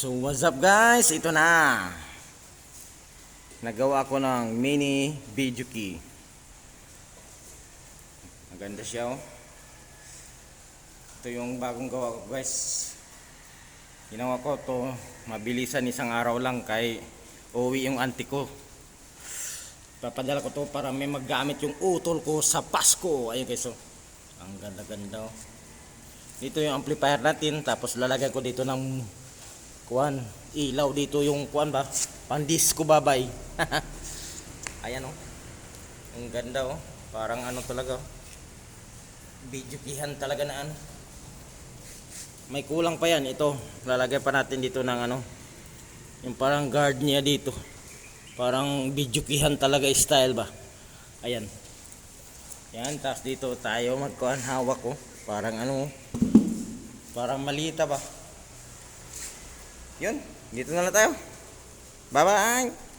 So what's up guys, ito na, nagawa ko ng mini video key. Maganda siya oh. Ito yung bagong gawa ko guys. Ginawa ko to mabilisan, isang araw lang, kay uwi yung auntie ko. Papadala ko to para may maggamit yung utol ko sa Pasko. Ayun guys oh, ang ganda ganda oh. Dito yung amplifier natin, tapos lalagyan ko dito ng kuan, ilaw dito, yung kuan ba, pandisco babay. Ayan oh, ang ganda oh, parang ano talaga oh, video kihan talaga na ano. May kulang pa yan, ito lalagay pa natin dito ng ano, yung parang guard niya dito, parang video kihan talaga style ba. Ayan yan, tapos dito tayo magkuan, hawak ko parang ano, parang malita ba. Yun, dito na lang tayo. Bye bye.